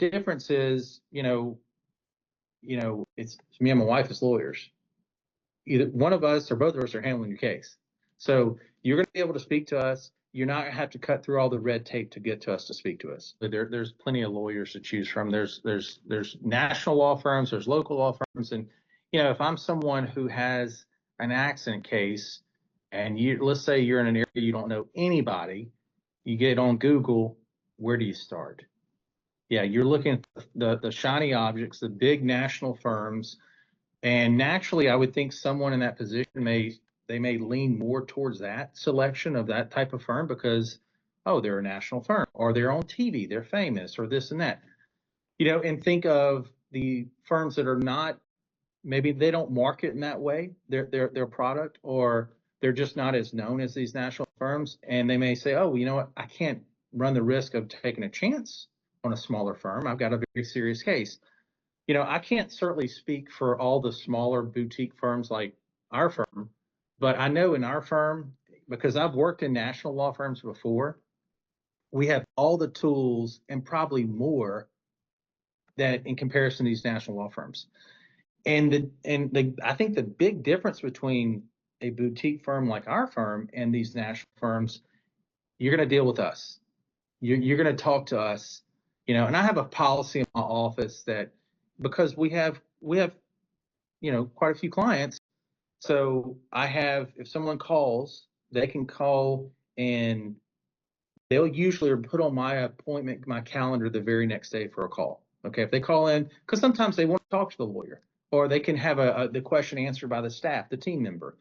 difference is, it's me and my wife as lawyers. Either one of us or both of us are handling your case. So you're going to be able to speak to us. You're not going to have to cut through all the red tape to get to us to speak to us. There's plenty of lawyers to choose from. There's national law firms, there's local law firms, and if I'm someone who has an accident case, and let's say you're in an area you don't know anybody, you get on Google, where do you start? Yeah, you're looking at the shiny objects, the big national firms, and naturally, I would think someone in that position may lean more towards that selection of that type of firm because, oh, they're a national firm, or they're on TV, they're famous, or this and that. And think of the firms that are not, maybe they don't market in that way, their product, or they're just not as known as these national firms, and they may say, oh, you know what, I can't run the risk of taking a chance on a smaller firm. I've got a very serious case. I can't certainly speak for all the smaller boutique firms like our firm, but I know in our firm, because I've worked in national law firms before, we have all the tools and probably more that in comparison to these national law firms. I think the big difference between a boutique firm like our firm and these national firms, you're going to deal with us. You're going to talk to us, and I have a policy in my office that because we have quite a few clients. So if someone calls, they can call and they'll usually put on my calendar the very next day for a call. Okay. If they call in, because sometimes they want to talk to the lawyer or they can have the question answered by the staff, the team member,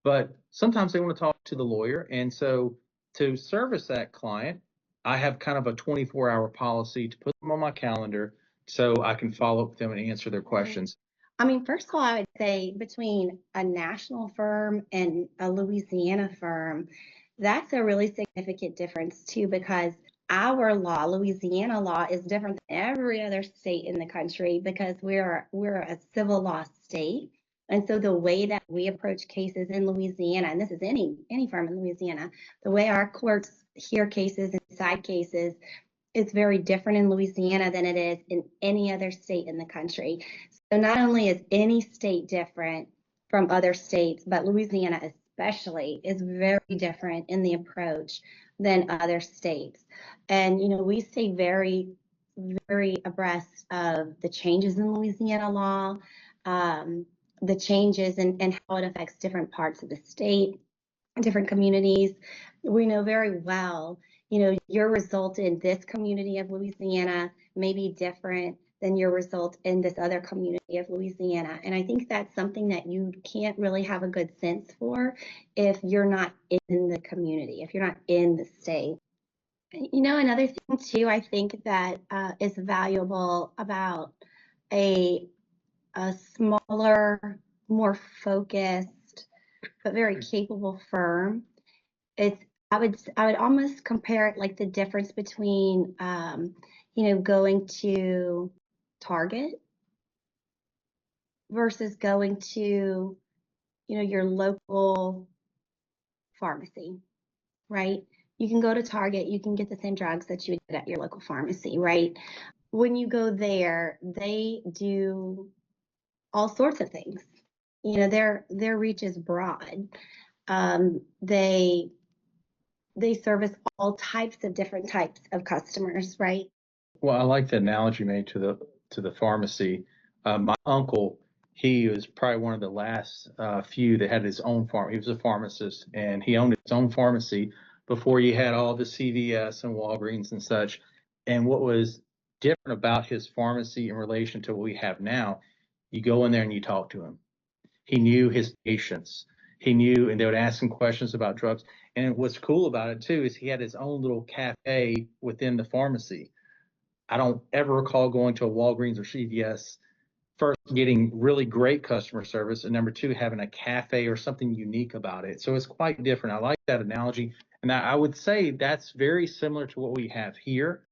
but sometimes they want to talk to the lawyer. And so to service that client, I have kind of a 24-hour policy to put them on my calendar so I can follow up with them and answer their questions. I mean, first of all, I would say between a national firm and a Louisiana firm, that's a really significant difference too, because our law, Louisiana law, is different than every other state in the country because we're a civil law state. And so the way that we approach cases in Louisiana, and this is any firm in Louisiana, the way our courts hear cases and decide cases is very different in Louisiana than it is in any other state in the country. So not only is any state different from other states, but Louisiana especially is very different in the approach than other states. And, we stay very, very abreast of the changes in Louisiana law, the changes and how it affects different parts of the state, different communities. We know very well, your result in this community of Louisiana may be different than your result in this other community of Louisiana. And I think that's something that you can't really have a good sense for if you're not in the community, if you're not in the state. Another thing too, I think that is valuable about a smaller, more focused, but very capable firm. I would almost compare it like the difference between going to Target versus going to your local pharmacy, right? You can go to Target, you can get the same drugs that you would get at your local pharmacy, right? When you go there, they do all sorts of things. Their reach is broad. They service all types of different types of customers, right? Well, I like the analogy you made to the pharmacy. My uncle, he was probably one of the last few that had his own farm. He was a pharmacist, and he owned his own pharmacy before you had all the CVS and Walgreens and such. And what was different about his pharmacy in relation to what we have now, you go in there and you talk to him. He knew his patients. He knew, and they would ask him questions about drugs. And what's cool about it too is he had his own little cafe within the pharmacy. I don't ever recall going to a Walgreens or CVS, first getting really great customer service, and number two, having a cafe or something unique about it. So it's quite different. I like that analogy. And I would say that's very similar to what we have here.